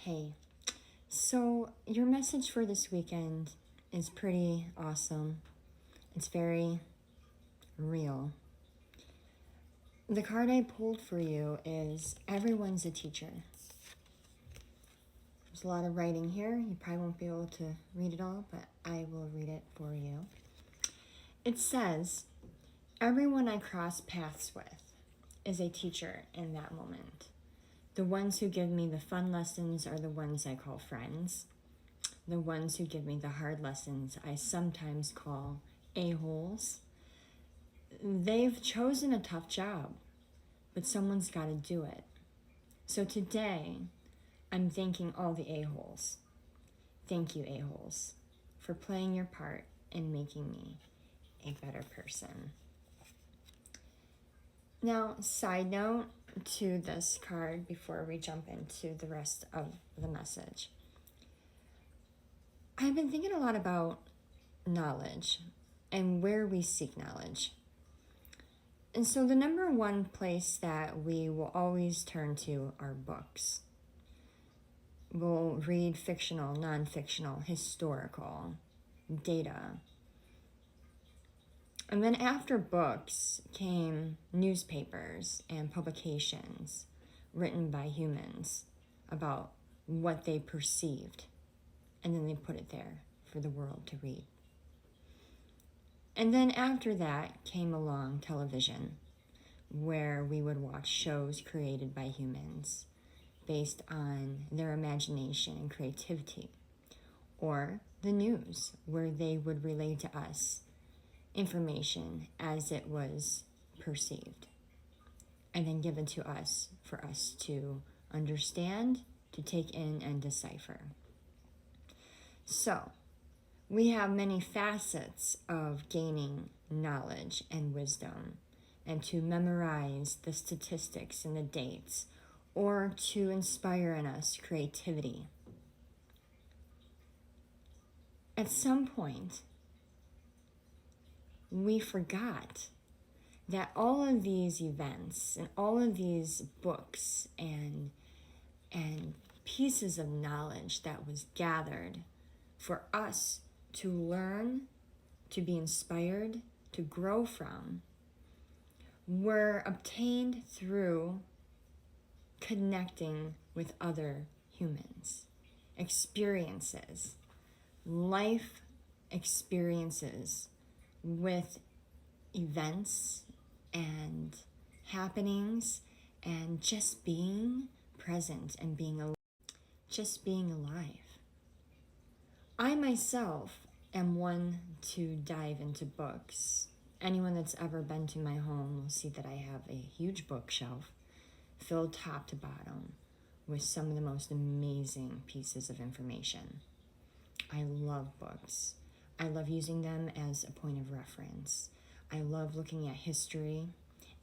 Hey, so your message for this weekend is pretty awesome. It's very real. The card I pulled for you is Everyone's a Teacher. There's a lot of writing here. You probably won't be able to read it all, but I will read it for you. It says, everyone I cross paths with is a teacher in that moment. The ones who give me the fun lessons are the ones I call friends. The ones who give me the hard lessons I sometimes call a-holes. They've chosen a tough job, but someone's got to do it. So today, I'm thanking all the a-holes. Thank you, a-holes, for playing your part in making me a better person. Now, side note to this card before we jump into the rest of the message. I've been thinking a lot about knowledge and where we seek knowledge. And so the number one place that we will always turn to are books. We'll read fictional, non-fictional, historical, data. And then after books came newspapers and publications written by humans about what they perceived. And then they put it there for the world to read. And then after that came along television, where we would watch shows created by humans based on their imagination and creativity. Or the news, where they would relay to us information as it was perceived and then given to us for us to understand, to take in, and decipher. So, we have many facets of gaining knowledge and wisdom, and to memorize the statistics and the dates, or to inspire in us creativity. At some point, we forgot that all of these events and all of these books and pieces of knowledge that was gathered for us to learn, to be inspired, to grow from, were obtained through connecting with other humans, experiences, life experiences with events and happenings and just being present and just being alive. I myself am one to dive into books. Anyone that's ever been to my home will see that I have a huge bookshelf filled top to bottom with some of the most amazing pieces of information. I love books. I love using them as a point of reference. I love looking at history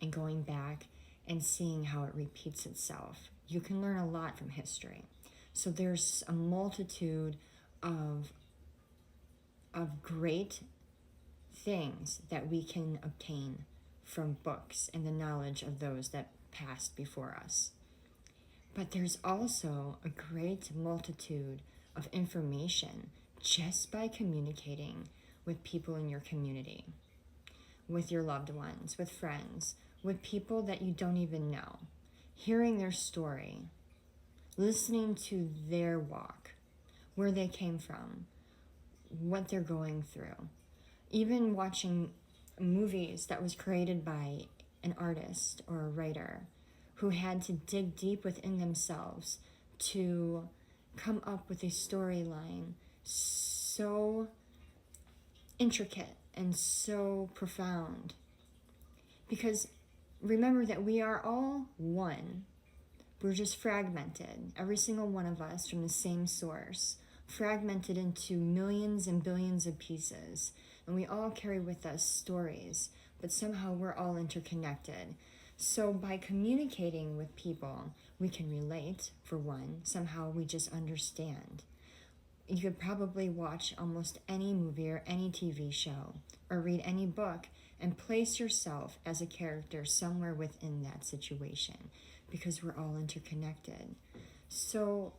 and going back and seeing how it repeats itself. You can learn a lot from history. So there's a multitude of great things that we can obtain from books and the knowledge of those that passed before us. But there's also a great multitude of information just by communicating with people in your community, with your loved ones, with friends, with people that you don't even know, hearing their story, listening to their walk, where they came from, what they're going through, even watching movies that was created by an artist or a writer who had to dig deep within themselves to come up with a storyline so intricate and so profound. Because remember that we are all one. We're just fragmented, every single one of us from the same source, fragmented into millions and billions of pieces. And we all carry with us stories, but somehow we're all interconnected. So by communicating with people, we can relate, for one. Somehow we just understand. You could probably watch almost any movie or any TV show or read any book and place yourself as a character somewhere within that situation, because we're all interconnected. So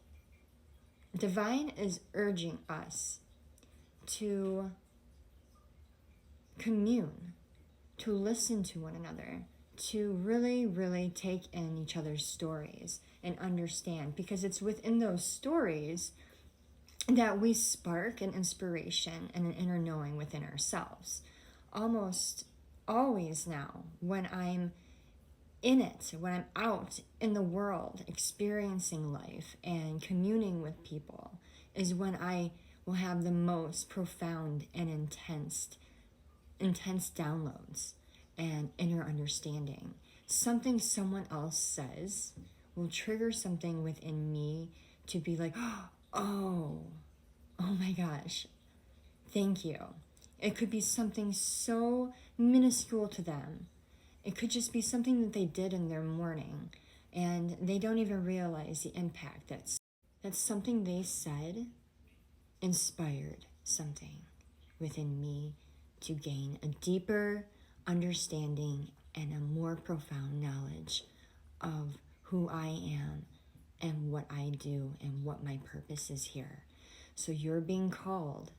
Divine is urging us to commune, to listen to one another, to really, really take in each other's stories and understand, because it's within those stories that we spark an inspiration and an inner knowing within ourselves. Almost always now, when I'm in it, when I'm out in the world experiencing life and communing with people, is when I will have the most profound and intense downloads and inner understanding. Something someone else says will trigger something within me to be like, oh my gosh, thank you. It could be something so minuscule to them. It could just be something that they did in their morning, and they don't even realize the impact that something they said inspired something within me to gain a deeper understanding and a more profound knowledge of who I am and what I do and what my purpose is here. So you're being called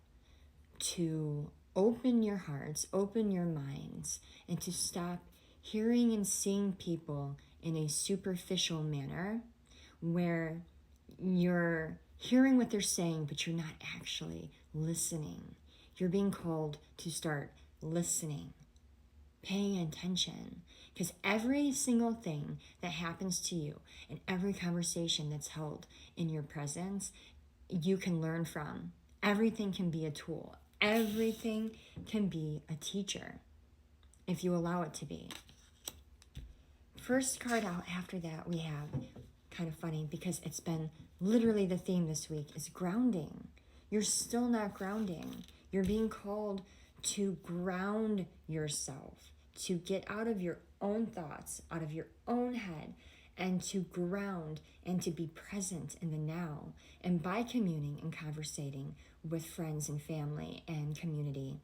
to open your hearts, open your minds, and to stop hearing and seeing people in a superficial manner where you're hearing what they're saying, but you're not actually listening. You're being called to start listening, paying attention, because every single thing that happens to you and every conversation that's held in your presence, you can learn from. Everything can be a tool. Everything can be a teacher if you allow it to be. First card out after that we have, kind of funny because it's been literally the theme this week, is grounding. You're still not grounding. You're being called to ground yourself, to get out of your own thoughts, out of your own head, and to ground and to be present in the now. And by communing and conversating with friends and family and community,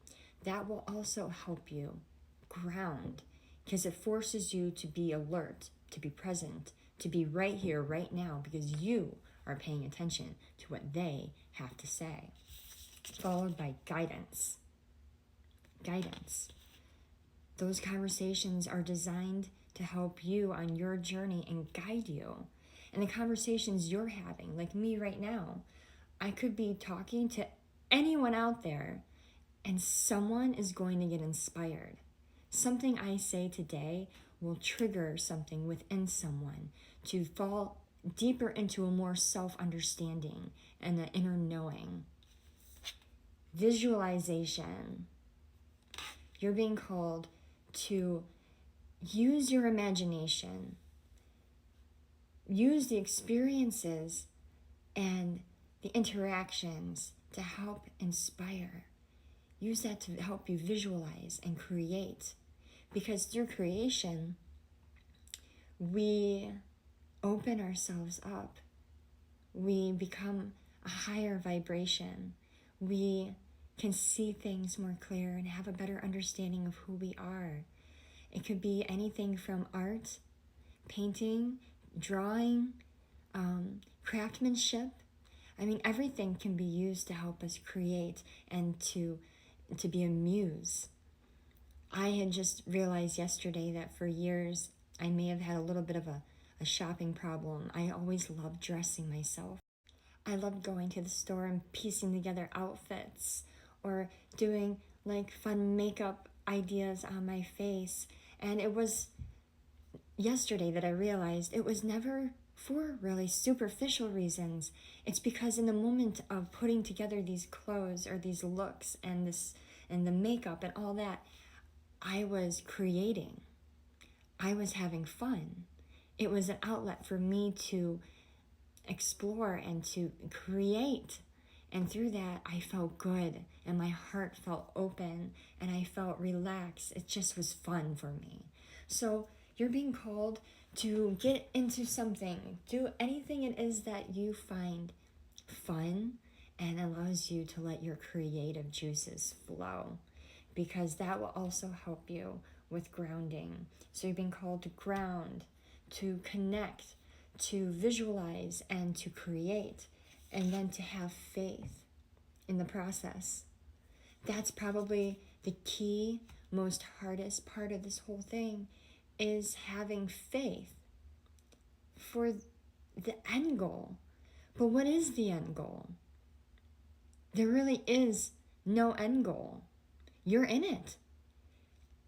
that will also help you ground, because it forces you to be alert, to be present, to be right here, right now, because you are paying attention to what they have to say. Followed by guidance. Guidance. Those conversations are designed to help you on your journey and guide you. And the conversations you're having, like me right now, I could be talking to anyone out there and someone is going to get inspired. Something I say today will trigger something within someone to fall deeper into a more self-understanding and an inner knowing. Visualization. You're being called to use your imagination, use the experiences and the interactions to help inspire. Use that to help you visualize and create. Because through creation, we open ourselves up. We become a higher vibration. We can see things more clear and have a better understanding of who we are. It could be anything from art, painting, drawing, craftsmanship. I mean, everything can be used to help us create and to be a muse. I had just realized yesterday that for years I may have had a little bit of a shopping problem. I always loved dressing myself. I loved going to the store and piecing together outfits or doing like fun makeup ideas on my face. And it was yesterday that I realized it was never for really superficial reasons. It's because in the moment of putting together these clothes or these looks and the makeup and all that, I was creating. I was having fun. It was an outlet for me to explore and to create. And through that, I felt good and my heart felt open and I felt relaxed. It just was fun for me. So you're being called to get into something. Do anything it is that you find fun and allows you to let your creative juices flow, because that will also help you with grounding. So you're being called to ground, to connect, to visualize, and to create. and then to have faith in the process. That's probably the key, most hardest part of this whole thing, is having faith for the end goal. But what is the end goal? There really is no end goal. You're in it.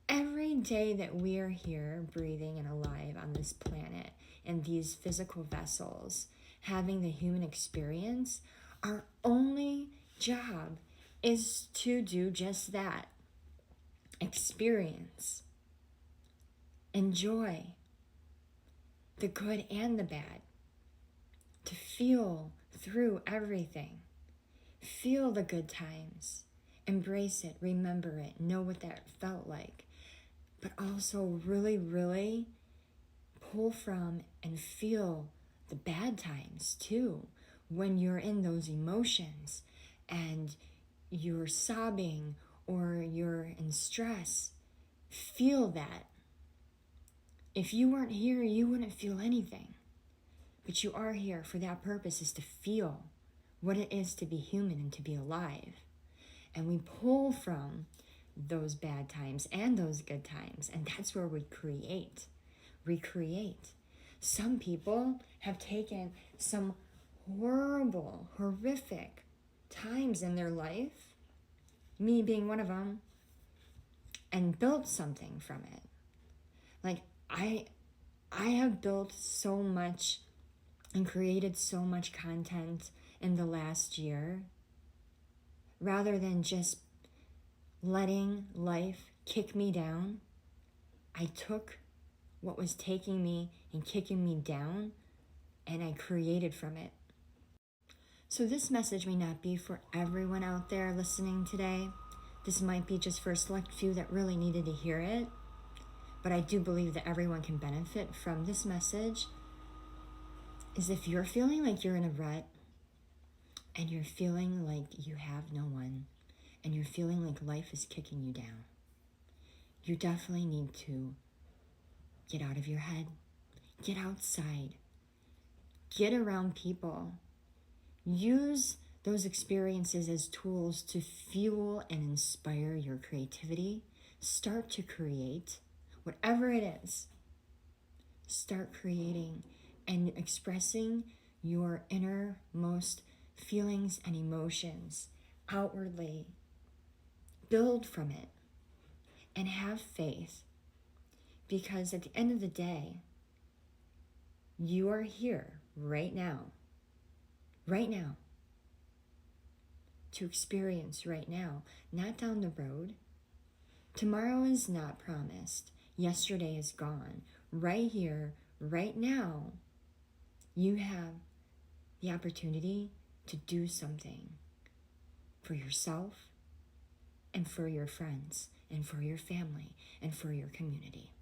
Every day that we are here breathing and alive on this planet and these physical vessels, having the human experience, our only job is to do just that. Experience. Enjoy the good and the bad. To feel through everything. Feel the good times. Embrace it, remember it, know what that felt like. But also really, really pull from and feel the bad times too. When you're in those emotions and you're sobbing or you're in stress, feel that. If you weren't here, you wouldn't feel anything. But you are here for that purpose, is to feel what it is to be human and to be alive. And we pull from those bad times and those good times. And that's where we recreate. Some people have taken some horrible, horrific times in their life, me being one of them, and built something from it. Like I have built so much and created so much content in the last year, rather than just letting life kick me down. I took what was taking me and kicking me down, and I created from it. So this message may not be for everyone out there listening today. This might be just for a select few that really needed to hear it. But I do believe that everyone can benefit from this message. Is if you're feeling like you're in a rut, and you're feeling like you have no one, and you're feeling like life is kicking you down, you definitely need to get out of your head, get outside, get around people, use those experiences as tools to fuel and inspire your creativity. Start to create, whatever it is. Start creating and expressing your innermost feelings and emotions outwardly. Build from it and have faith, because at the end of the day, you are here right now, to experience right now, not down the road. Tomorrow is not promised. Yesterday is gone. Right here, right now, you have the opportunity to do something for yourself and for your friends and for your family and for your community.